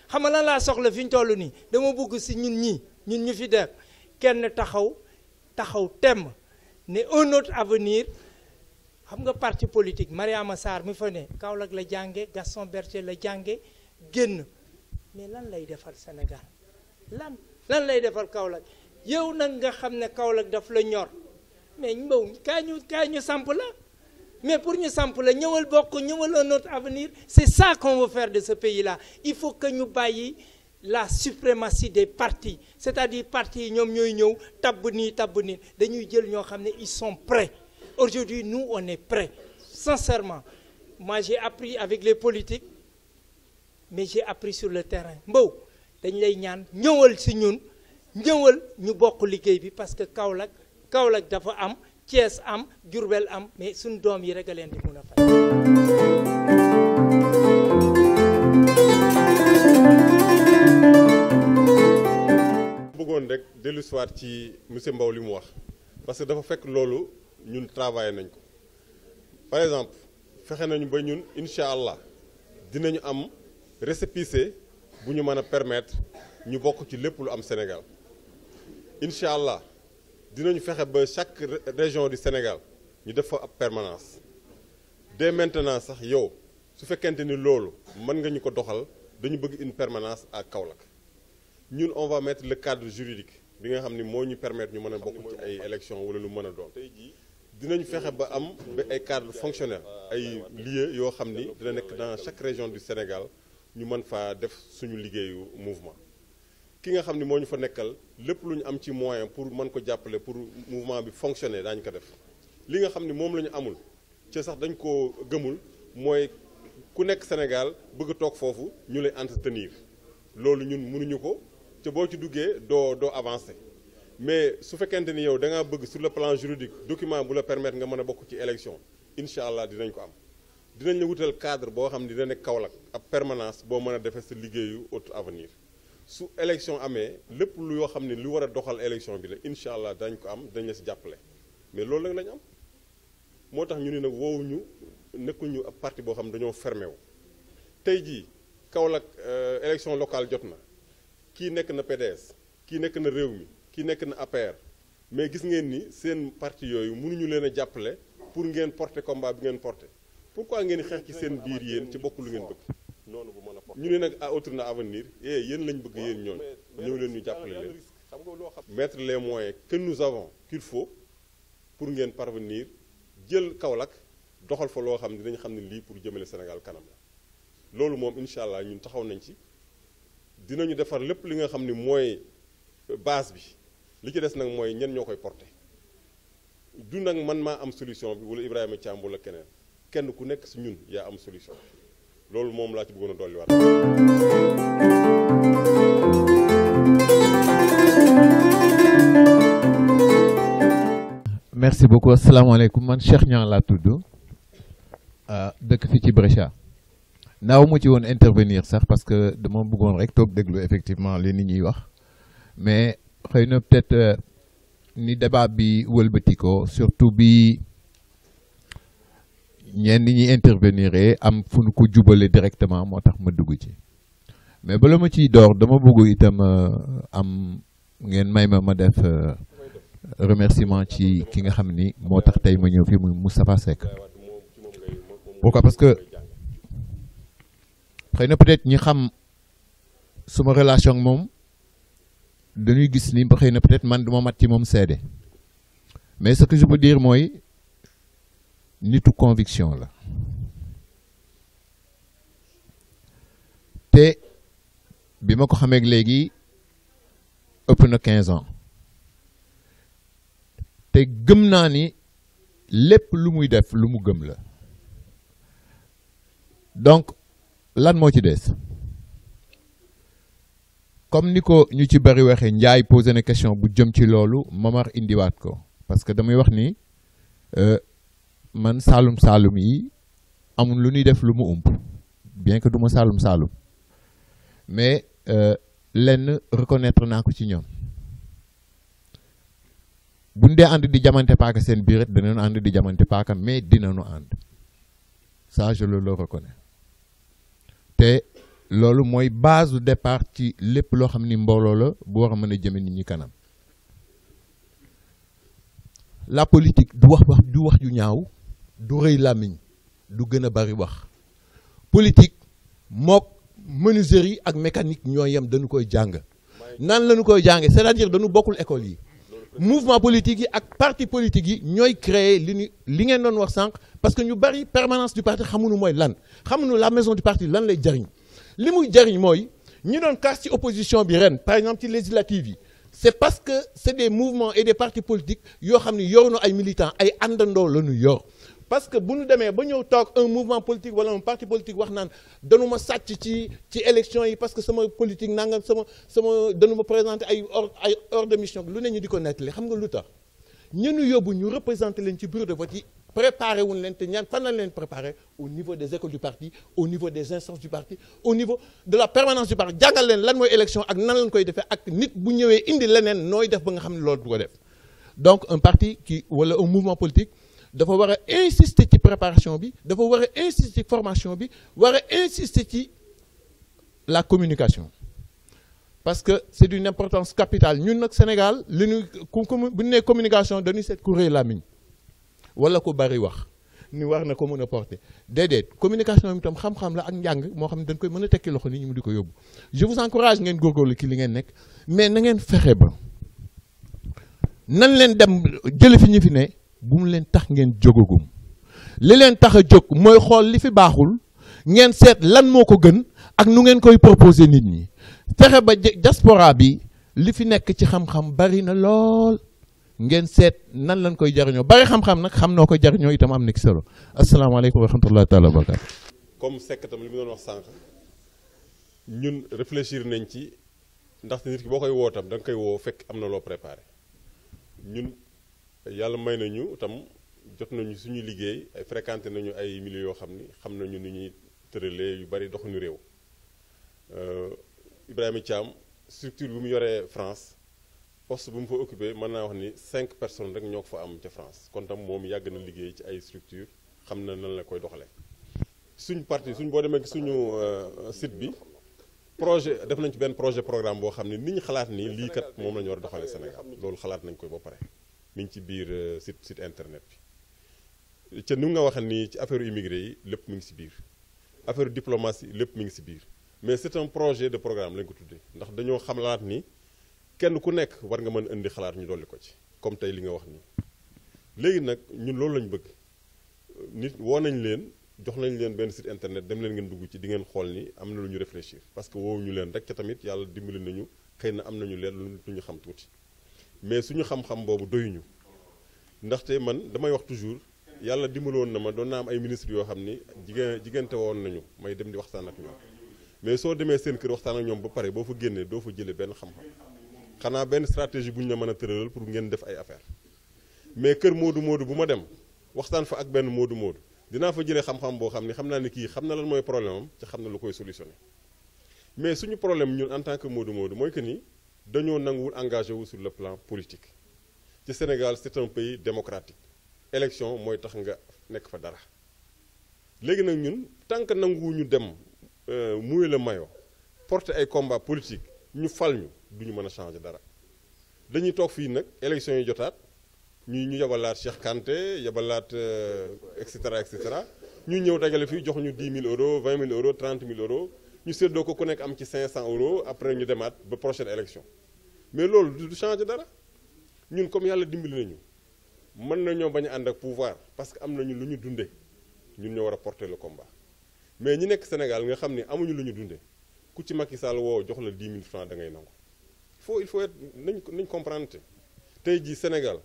Je sais que je soxla fiñ tollu ni dama bëgg ci ñun ñu fi def kenn taxaw tem ne un autre avenir xam nga parti politique Mariama Sarr mi fa ne Kaolack la jànge Gaston Berger la jànge génn mais lan lay defal Sénégal lan lay defal Kaolack yow nag nga xam ne Kaolack daf la ñor mais Mbow kaay ñu samp la mais pour ñu samp la ñëwal bokk ñëwal un autre avenir c'est ça qu'on veut faire de ce pays-là il faut que ñu bàyyi la suprématie des partis c'est-à-dire partis yi ñoom ñooy ñëw tabb nii dañuy jël ñoo xam ne ils sont prêts aujourd'hui nous on est prêts sincèrement moi j'ai appris avec les politiques mais j'ai appris sur le terrain Mbow dañ lay ñaan ñëwal ci ñun ñëwal ñu bokk liggéey bi parce que Kaolack dafa am Thiès am Diourbel am mais suñu doom yi rek a leen di mun a fay. bëggoon rek dellu siwaat ci monsieur Mbow li mu wax parce que dafa fekk loolu ñun travaillé nañ ko par exemple fexe nañu ba ñun incha allah dinañu am récépissé bu ñu mën a permettre ñu bokk ci lépp lu am Sénégal incha allah. dinañu fexe ba chaque région du Sénégal ñu def fa ab permanence dès maintenant sax yow su fekkente ni loolu mën nga ñu ko doxal dañu bëgg une permanence à Kaolack ñun on va mettre le cadre juridique bi nga xam ni moo ñu permettre ñu mën a bokk ci ay élections wala lu mën a doon dinañu fexe ba am ba ay cadres fonctionnels ay lieux yoo xam ni dina nekk dans chaque région du Sénégal ñu mën faa def suñu liggéeyu mouvement ki nga xam ni moo ñu fa nekkal lépp lu ñu am ci moyen pour mën ko jàppale pour mouvement bi fonctionner daañu ko def li nga xam ni moom la ñu amul ci sax dañ ko gëmul mooy ku nekk Sénégal bëgg a toog foofu ñu lay entretenir loolu ñun mënuñu ko te boo ci duggee doo avancer mais su fekkente ni yow da ngaa bëgg sur le plan juridique document bu la permettre nga mën a bokk ci élection incha allah dinañ ko am dinañ la wutal cadre boo xam ni dina nekk Kaolack ab permanence boo mën a defee sa liggéeyu autre avenir su élection amee lépp lu yoo xam ne lu war a doxal élection bi la incha allah dañ ko am dañ la si jàppale mais loolu nag lañ am moo tax ñu ne nag woowuñu nekkuñu ab parti boo xam ne dañoo fermé wu tey jii Kaolack élection locale jot na kii nekk na PDS kii nekk na Rewmi kii nekk na APR mais gis ngeen ni seen parti yooyu mënuñu leen a jàppale pour ngeen porter combat bi ngeen porter pourquoi ngeen xeex ci seen biir yéen ci bokk lu ngeen bëgg noonu bu mën a ñu ne nag à autre na avenir yéen lañ bëgg yéen ñoon ñëw leen ñu jàppale leen mettre les moyens que nous avons qu'il faut pour ngeen parvenir jël Kaolack doxal fa loo xam ne dinañ xam ne lii pour jëmale Sénégal kanam la loolu moom incha allah ñun taxaw nañ ci dinañu defar lépp li nga xam ne mooy base bi li ci des nag mooy ñen ñoo koy porter du nag man maa am solution bi wala Ibrahima Thiam wala keneen kenn ku nekk si ñun yaa am solution loolu moom laa ci bëggoon a dolliwaat. merci beaucoup asalaamaaleykum man Cheikh Niang laa tudd dëkk fii ci Brescia naaw mu ci woon intervenir sax parce que dama bëggoon rek toog déglu effectivement li nit ñuy wax mais xëy na peut-être ni débat bi wëlbatikoo surtout bi ñenn ñi intervenir am fu nu ko jubale directement moo tax ma dugg ci mais bala ma ciy door dama bëgg itam am ngeen may ma def remerciement ci ki nga xam ni moo tax tey ma ñëw fii muy Moustapha Seck. pourquoi parce que xëy na peut-être ñi xam suma relation ak moom dañuy gis ni xëy na peut-être man duma mat ci moom seede mais ce que je peux dire mooy nitu conviction la te bi ma ko xamee léegi ëpp na 15 ans te gëm naa ni lépp lu muy def lu mu gëm la donc lan moo ci des comme ni ko ñu ci bari waxee Ndiaye posé na question bu jëm ci loolu Momar indiwaat ko parce que damay wax ni man saalum saalum yi amul lu ñuy def lu mu ump bien que du ma saalum saalum mais lenn reconnaître naa ko ci ñoom buñ dee ànd di jamante paaka seen biir it dinañu ànd di jamante paaka mais dinañu ànd ça je le reconnais te loolu mooy base du départ ci lépp loo xam ni mbooloo la bu war a mën a jëme nit ñi kanam la politique du wax ju ñaaw du rëy làmmiñ du gën a bari wax politique mook menuiserie ak mécanique ñoo yem dañu koy jàng nan lañu koy jànge c'est-à-dire dañu bokkul école yi mouvement politique yi ak parti politique yi ñooy créer li ngeen doon wax sànq parce que ñu bari permanence du parti xamuñu mooy lan xamuñu la maison du parti lan lay jariñ li muy jariñ mooy ñi doon kaas ci opposition bi ren par exemple ci législative yi c'est parce que c'est des mouvements et des partis politiques yoo xam ne yor na ay militants ay àndandoo la ñu yor parce que bu ñu demee ba ñëw toog un mouvement politique wala un parti politique wax naan dañu ma sàcc ci élection yi parce que sama politique nangam sama dañu ma présenter ay hors de mission lu ne ñu di ko nettali xam nga lu tax ñu yóbbu ñu représenter leen ci bureau de vote yi préparé wuñ leen te ñaan fan lañ leen préparé au niveau des écoles du parti au niveau des instances du parti au niveau de la permanence du parti jàngal leen lan mooy élection ak nan lañ koy defee ak nit bu ñëwee indi leneen nooy def ba nga xam ne loolu du ko def donc un parti wala un mouvement politique dafa war a insister ci préparation bi dafa war a insister ci formation bi war a insister ci la communication parce que c'est d'une importance capitale ñun nag Sénégal li ñu bu ñu nee communication dañuy seet ku rëy làmmiñ wala ko bari wax ni war na ko mën a porter déedéet communication bi tam xam-xam la ak njàng moo xam ne dañ koy mën a tekki loxo nit ñi mu di ko yóbbu je vous encourage ngeen góorgóorlu ci li ngeen nekk mais na ngeen fexe ba nan leen dem jële fi ñu fi ne bu mu leen tax ngeen jógagum li leen tax a jóg mooy xool li fi baaxul ngeen seet lan moo ko gën ak nu ngeen koy proposer nit ñi fexe ba diaspora bi li fi nekk ci xam-xam bari na lool ngeen seet nan lañ koy jariñoo bari xam-xam nag xam noo koy jariñoo itam am na ci solo asalaamaaleykum wa rahmatullahi taala wa barakatu comme Seck tam li mu doon wax sànq ñun réfléchir nañ ci ndaxte nit ki boo koy woo tam da nga koy woo fekk am na loo préparé ñun yàlla may nañu tam jot nañu suñu liggéey ay fréquenté nañu ay milieux yoo xam ni xam nañu ni ñuy tëralee yu bari doxuñu réew Ibrahima Thiam structure bi mu yoree France poste bu mu fa occupé mën naa wax ni 5 personnes rek ñoo ko fa am ca France kon tam moom yàgg na liggéey ci ay structure xam na nan la koy doxalee suñ parti boo demee ci suñu site bi projet def nañ ci benn projet programme boo xam ne nit ñi xalaat ni lii kat moom la ñu war a doxalee Sénégal loolu xalaat nañ ko ba pare mi ngi ci biir site internet bi ca ni nga waxee nii ci affaire immigré yi lépp mi ngi ci biir affaire diplomatie lépp mi ngi ci biir mais c'est un projet de programme lañ ko tuddee ndax dañoo xamalaat ni kenn ku nekk war nga mën indi xalaat ñu dolli ko ci comme tey li nga wax nii. léegi nag ñun loolu lañ bëgg nit woo nañ leen jox nañ leen benn site internet dem leen ngeen dugg ci di ngeen xool ni am na lu ñu réfléchir parce que woowuñu leen rek ca tamit yàlla dimbali nañu xëy na am nañu leen lu ñu xam tuuti mais suñu xam-xam boobu doyuñu ndaxte man damay wax toujours yàlla dimbaloon na ma doon naa am ay ministres yoo xam ni jigéente woon nañu may dem di waxtaan ak ñoom mais soo demee seen kër waxtaan ak ñoom ba pare boo fa génnee doo fa jëlee benn xam-xam xanaa benn stratégie bu ñu la mën a tëralal pour ngeen def ay affaire mais kër moodu bu ma dem waxtaan fa ak benn moodu dinaa fa jëlee xam-xam boo xam ni xam naa ne kii xam na lan mooy problème am ci xam na lu koy solutionné mais suñu problème ñun en tant que moodu mooy que ni dañoo nanguwul engagé wu sur le plan politique ci Sénégal c'est un pays démocratique élection mooy tax nga nekk fa dara léegi nag ñun tant que nanguwuñu dem mouiller le maillot porter ay combat politique ñu fal ñu duñu mën a changer dara dañuy toog fii nag élection yi jotaat ñu yabalaat Cheikh Kanté yabalaat et cetera ñu ñëw dajale fii jox ñu 10 000 euros 20 000 euros 30 000 euros ñu séddoo ko ku nekk am ci 500 euros après ñu demaat ba prochaine élection mais loolu du changer dara ñun comme yàlla dimbali nañu mën nañoo bañ a ànd ak pouvoir parce que am nañu lu ñu dundee ñun ñoo war a porter le combat mais ñi nekk Sénégal nga xam ni amuñu lu ñu dundee ku ci Macky Sall woo jox la 10 000 francs da ngay nangu il faut être nañ comprendre tey jii Sénégal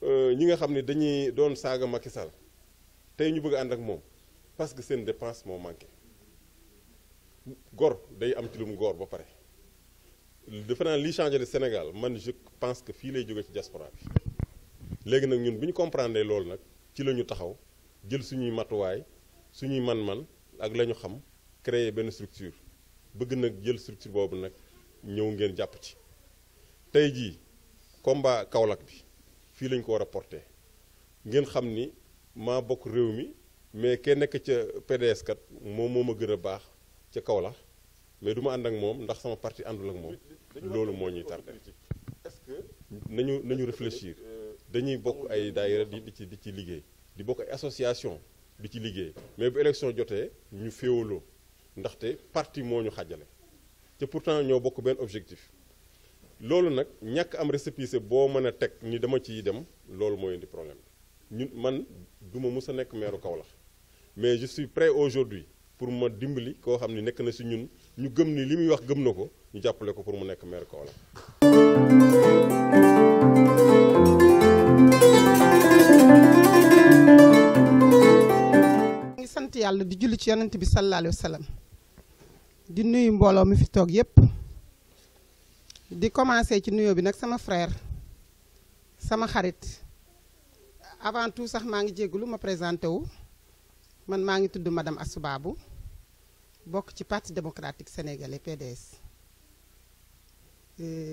ñi nga xam ne dañuy doon saaga Macky Sall tey ñu bëgg a ànd ak moom parce que seen dépense moo manqué gor day am ci lu mu góor ba pare defe naa li changé le Sénégal man je pense que fii lay jóge ci diaspora bi léegi nag ñun bu ñu comprendre loolu nag ci la ñu taxaw jël suñuy matuwaay suñuy man-man ak la ñu xam créer benn structure bëgg nag jël structure boobu nag ñëw ngeen jàpp ci tey jii combat Kaolack bi fii lañ ko war a porter ngeen xam ni maa bokk réew mi mais kenn nekk ca PDS kat moom moo ma gën a baax ca Kaolack mais du ma ànd ak moom ndax sama parti àndul ak moom loolu moo ñuy tardé est-ce que nañu réfléchir dañuy bokk ay daayira di ci liggéey di bokk ay association di ci liggéey mais bu élection jotee ñu féewaloo ndaxte parti moo ñu xàjjale te pourtant ñoo bokk benn objectif loolu nag ñàkk am récépissé boo mën a teg ni dama ciy dem loolu mooy indi problème ñun man duma mus a nekk maire Kaolack mais je suis prêt aujourd'hui pour ma dimbali koo xam ni nekk na si ñun ñu gëm ni li muy wax gëm na ko ñu jàppale ko pour mu nekk maire Kaolack. ngi sant yàlla di julli ci yonent bi sallallahu alayhi wa sallam di nuyu mbooloo mi fi toog yépp di commencer ci nuyoo bi nag sama frère sama xarit avant tout sax maa ngi jégalu ma présenté wu man maa ngi tudd madame Assou Babou bokk ci parti démocratique sénégalais PDS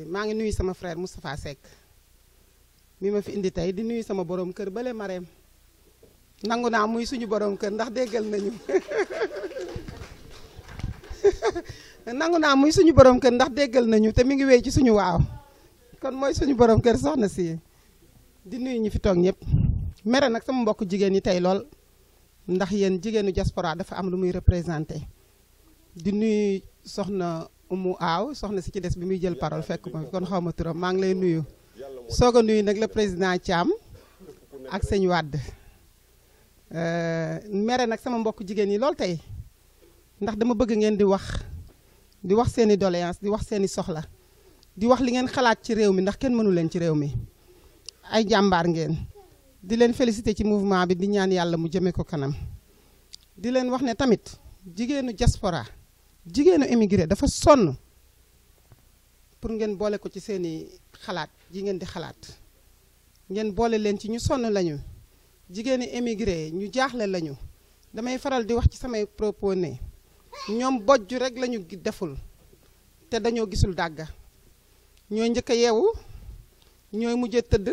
maa ngi nuyu sama frère Moustapha Seck mi ma fi indi tey di nuyu sama borom kër bale Marème nangu naa muy suñu borom kër ndax déggal nañu nangu naa muy suñu borom kër ndax déggal nañu te mi ngi wéy ci suñu waaw kon mooy suñu borom kër soxna si di nuyu ñi fi toog ñëpp mere nag sama mbokk jigéen ñi tey lool ndax yéen jigéenu diaspora dafa am lu muy représenté di nuyu soxna Umu Aaw soxna si ci des bi muy jël parole fekk ma kon xaw ma turam maa ngi lay nuyu soog a nuyu nag le président Thiam ak sëñ Wade mere nag sama mbokk jigéen ñi lool tey ndax dama bëgg ngeen di wax seeni doléance di wax seeni soxla di wax li ngeen xalaat ci réew mi ndax kenn mënu leen ci réew mi ay jàmbaar ngeen di leen féliciter ci mouvement bi di ñaan yàlla mu jëme ko kanam di leen wax ne tamit jigéenu diaspora jigéenu émigré dafa sonn pour ngeen boole ko ci seeni xalaat ji ngeen di xalaat ngeen boole leen ci ñu sonn lañu jigéenu émigré ñu jaaxle lañu damay faral di wax ci samay propos ne ñoom bojj rek lañu deful te dañoo gisul dàgga ñooy njëkk a yeewu ñooy mujj tëdd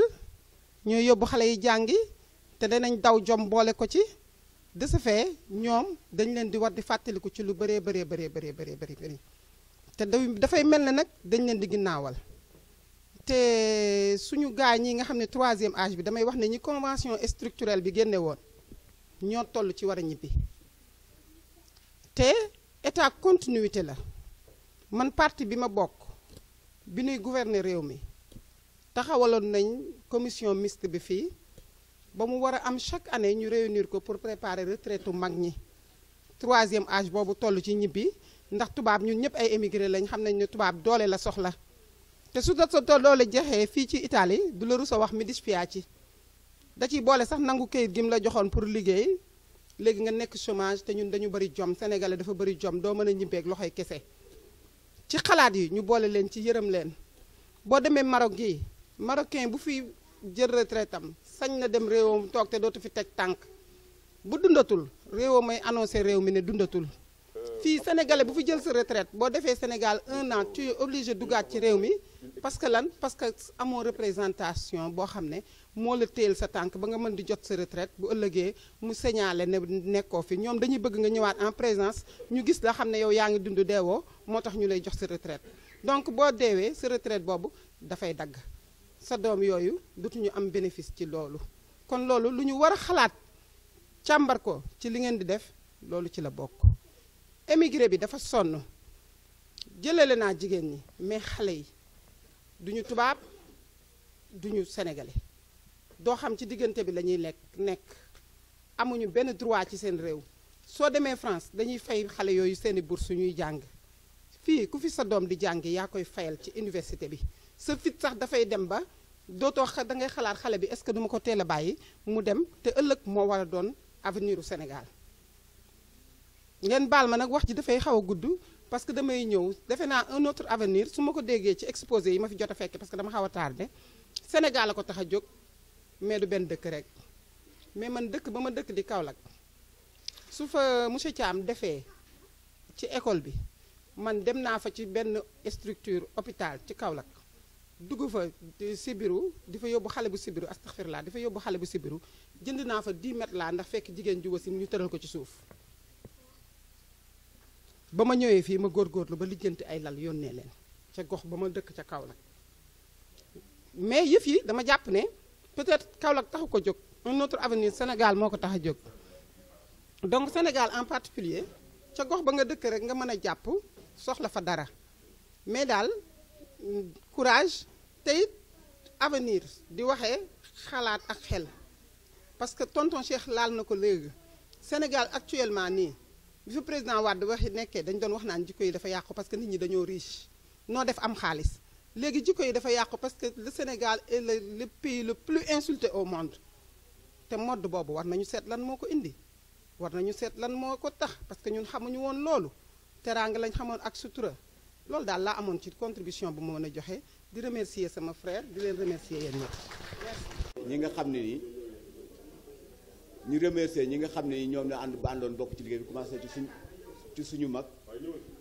ñooy yóbbu xale yi jàngi te danañ daw jom boole ko ci de ce fait ñoom dañ leen di war di fàttaliku ci lu bëree bëri te dafay mel ne nag dañ leen di ginnaawal te suñu gaay ñi nga xam ne 3e âge bi damay wax ne ñi convention structurelle bi génne woon ñoo toll ci war a ñibbi te état continuité la man parti bi ma bokk bi ñuy gouverner réew mi taxawaloon nañ commission mixte bi fii ba mu war a am chaque année ñu réunir ko pour préparer retraite mag ñi 3e âge boobu toll ci ñibbi ndax tubaab ñun ñëpp ay émigré lañ xam nañ ne tubaab doole la soxla te su da sa doole jeexee fii ci Italie du la rus a wax mi dispiaci da ciy boole sax nangu kayit gi mu la joxoon pour liggéey léegi nga nekk chômage te ñun dañu bëri jom sénégalais dafa bëri jom doo mën a ñibbeeg loxoy kese ci xalaat yi ñu boole leen ci yërëm leen boo demee Maroc gii marocain bu fi jël retraite am sañ na dem réewam toog te dootu fi teg tànk bu dundatul réewam may annoncé réew mi ne dundatul fii sénégalais bu fi jël sa retraite boo defee Sénégal 1 an tu es obligé dugaat ci réew mi parce que lan parce que amoo représentation boo xam ne moo la téel sa tànk ba nga mën di jot sa retraite bu ëllëgee mu signalé ne nekkoo fi ñoom dañuy bëgg nga ñëwaat en présence ñu gis la xam ne yow yaa ngi dund deewoo moo tax ñu lay jox sa retraite donc boo deewee sa retraite boobu dafay dagg sa doom yooyu dootuñu am bénéfice ci loolu kon loolu lu ñu war a xalaat càmbar ko ci li ngeen di def loolu ci la bokk émigré bi dafa sonn jëlale naa jigéen ñi mais xale yi duñu tubaab duñu sénégalais doo xam ci diggante bi la ñuy nekk amuñu benn droit ci seen réew soo demee France dañuy fay xale yooyu seeni bourse ñuy jàng fii ku fi sa doom di jàng yaa koy fayal ci université bi sa fit sax dafay dem ba dootoo da ngay xalaat xale bi est-ce que duma ko teel a bàyyi mu dem te ëllëg moo war a doon avenir u Sénégal ngeen baal ma nag wax ji dafay xaw a gudd parce que damay ñëw defe naa un autre avenir su ma ko déggee ci exposé yi ma fi jot a fekke parce que dama xaw a tardé Sénégal la ko tax a jóg mais du benn dëkk rek mais man dëkk ba ma dëkk di Kaolack su fa monsieur Thiam defee ci école bi man dem naa fa ci benn structure hôpital ci Kaolack dugg fa sibiru di fa yóbbu xale bu sibiru astaghfirullah di fa yóbbu xale bu sibiru jënd naa fa 10 mètres laa ndax fekk jigéen ju wasin ñu tëral ko ci suuf ba ma ñëwee fii ma góorgóorlu ba lijjanti ay lal yónnee leen ca gox ba ma dëkk ca Kaolack mais yëf yi dama jàpp ne peut-être Kaolack taxu ko jóg un autre avenir Sénégal moo ko tax a jóg donc Sénégal en particulier ca gox ba nga dëkk rek nga mën a jàpp soxla fa dara mais daal courage te it avenir di waxee xalaat ak xel parce que tonton Cheikh laal na ko léegi Sénégal actuellement nii bi fi président Wade waxi nekkee dañ doon wax naan jikko yi dafa yàqu parce que nit ñi dañoo riche noo def am xaalis léegi jikko yi dafa yàqu parce que le Sénégal est le pays le plus insulté au monde te mode boobu war nañu seet lan moo ko indi war nañu seet lan moo ko tax parce que ñun xamuñu woon loolu teraanga lañ xamoon ak sutura loolu daal laa amoon ci contribution bu ma mën a joxe di remercier sama frère di leen remercier yéen ñëpp. ñi nga xam ne nii ñu remercier ñi nga xam ne nii ñoom la ànd ba àndoon bokk ci liggéey bi commencé ci suñu mag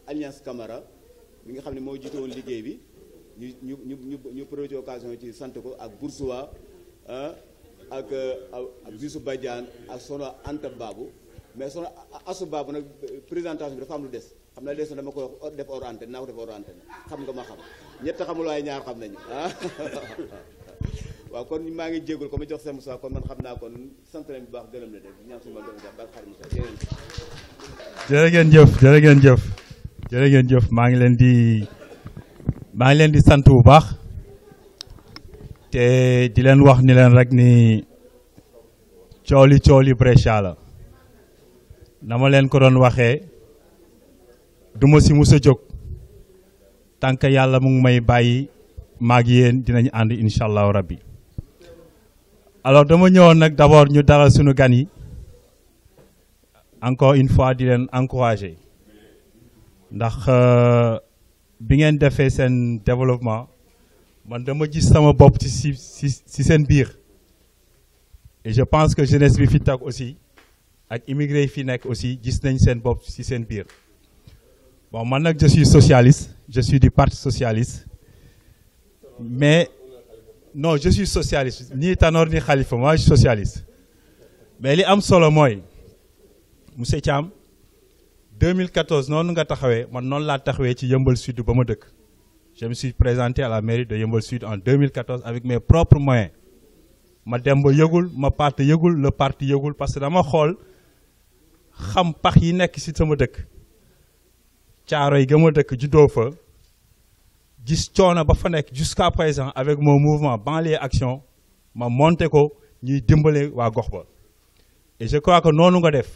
Alliance Camara mi nga xam ne moo jiite woon liggéey bi ñu profité occasion ci sant ko ak Boursoua ak Youssou Badiane ak Sono Anta Babou mais Sono Assou Babou nag présentation bi dafa am lu des xam naa des na dama koy def hors antenne naa ko def hors antenne xam nga ma xam ñett xamul waaye ñaar xam nañu waaw kon maa ngi jégalu ko ma jox seen Moussa kon man xam naa kon sant nañu bu baax gërëm la def ñaan suñu doon jàpp ba xarit Moussa jërë ngeen jëf jërë ngeen jëf jërë ngeen jëf maa ngi leen di sant bu baax te di leen wax ni leen rek ni cooli Brescia la dama leen ko doon waxee duma si mus a jóg tant que yàlla mu ngi may bàyyi maag yéen dinañ ànd incha allahu rabbi alors dama ñëwoon nag d'abord ñu dalal suñu gan yi encore une fois di leen encourager ndax bi ngeen defee seen développement man dama gis sama bopp ci seen biir et je pense que jeunesse bi fi toog aussi ak immigré yi fi nekk aussi gis nañ seen bopp ci seen biir bon man nag je suis socialiste je suis du parti socialiste mais non je suis socialiste ni Tanor ni Khalifa moi je suis socialiste mais li am solo mooy monsieur Thiam 2014 noonu nga taxawee man noonu laa taxawee ci Yeumbeul Sud ba ma dëkk je me suis présenté à la mairie de Yeumbeul Sud en 2014 avec mes propres moyens ma dem ba yëgul ma parti yëgul le parti yëgul parce que dama xool xam pax yi nekk ci sama dëkk caaro yi ga ma dëkk juddoo fa gis coono ba fa nekk jusqu'à présent avec mon mouvement Banlieue Action ma monté ko ñuy dimbale waa gox ba et je crois que noonu nga def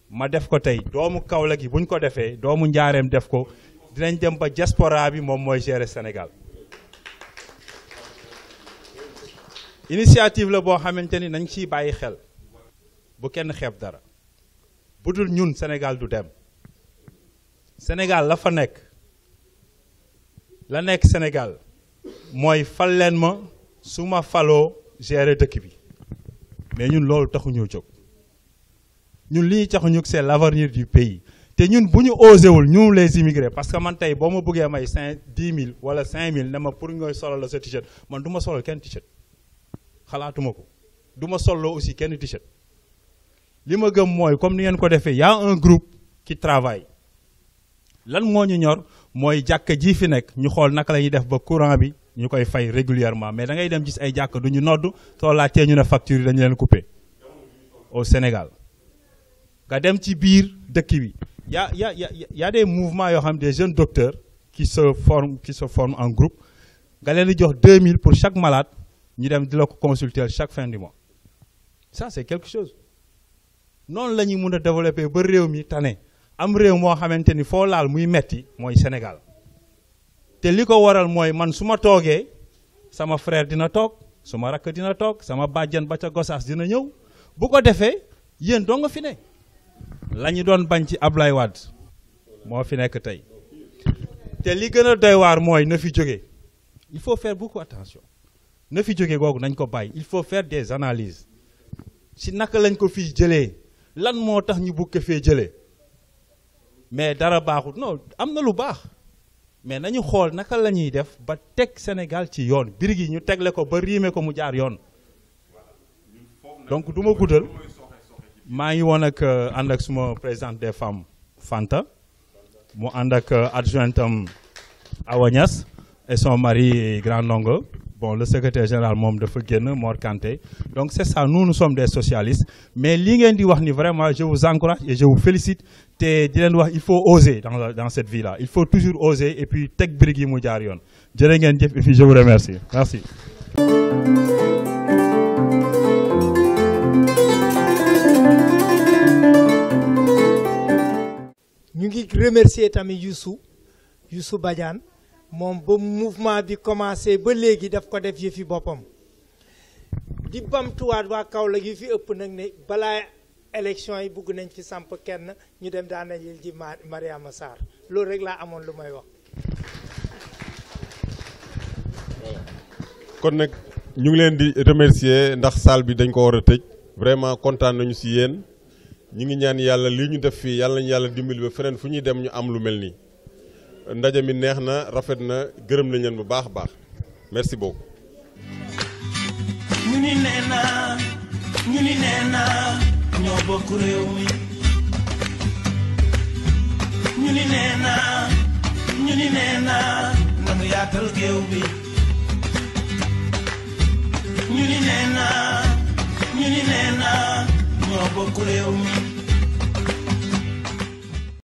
ma def ko tey doomu Kaolack yi bu ñu ko defee doomu Njaareem def ko dinañ dem ba diaspora bi moom mooy gérer Sénégal initiative la boo xamante ni nañ ciy bàyyi xel bu kenn xeeb dara bu dul ñun Sénégal du dem Sénégal la fa nekk Sénégal mooy fal leen ma su ma faloo gérer dëkk bi mais ñun loolu taxuñoo jóg ñun li ñu taxuñu c'est l'avenir du pays te ñun bu ñu osé wul ñu les immigrés parce que man tey boo ma bëggee may 10 000 wala 5 000 ne ma pour nga solal la sa t-shirt man du ma solal kenn t-shirt xalaatuma ko du ma soloo aussi kenn t-shirt li ma gëm mooy comme ni ngeen ko defee y a un groupe qui travaille lan moo ñu ñor mooy jàkka ji fi nekk ñu xool naka la ñuy def ba courant bi ñu koy fay régulièrement mais da ngay dem gis ay jàkka du ñu nodd soo laajtee ñu ne facture yi dañu leen coupé au Sénégal nga dem ci biir dëkk bi y a des mouvements yoo xam des jeunes docteurs qui se forment en groupe nga leen di jox 2000 pour chaque malade ñu dem di la ko consulter chaque fin du mois ça c'est quelque chose noonu la ñuy mën a développer ba réew mi tane am réew moo xamante ni foo laal muy metti mooy Sénégal te li ko waral mooy man su ma toogee sama frère dina toog suma rakk dina toog sama bàjjan ba ca Gossas dina ñëw bu ko defee yéen doo nga fi ne la ñu doon bañ ci Ablaye Wade moo fi nekk tey te li gën a doy waar mooy na fi jóge il faut faire beaucoup attention na fi jóge googu nañ ko bàyyi il faut faire des analyses si naka lañ ko fii jëlee lan moo tax ñu bugg fee jëlee mais dara baaxut non am na lu baax mais nañu xool naka la ñuy def ba teg Sénégal ci yoon birig yi ñu tegle ko ba riime ko mu jaar yoon donc du ma guddal maa ngi woon ak ànd ak suma présidente des femmes Fanta mu ànd ak adjointam Awa Niass et son mari Grand Ndongo bon le secrétaire général moom dafa génn Mor Kanté donc c'est ça nous sommes des socialistes mais li ngeen di wax ni vraiment je vous encourage et je vous félicite te di leen wax il faut oser dans cette vie là il faut toujours oser et puis teg birig yi mu jaar yoon jërë ngeen jëf et puis je vous remercie merci. ñu ngi remercier tamit Youssou Badiane moom ba mouvement bi commencé ba léegi daf ko def yëfi boppam di bamtuwaat waa Kaolack yi fi ëpp nag ne balaa élection yi bugg nañ fi samp kenn ñu dem daana jël ji Mariama Sarr loolu rek laa amoon lu may wax. kon nag ñu ngi leen di remercier ndax salle bi dañ ko war a tëj vraiment kontaan nañu si yéen ñu ngi ñaan yàlla lii ñu def fii yàlla nañu yàlla dimbali ba feneen fu ñuy dem ñu am lu mel nii ndaje mi neex na rafet na gërëm nañ leen bu baax a baax merci beaucoup. ñu ni nee na ñoo bokk réew mi ñu ni nee na nanu yaatal géew bi ñu ni nee na ñoo bokk réew mi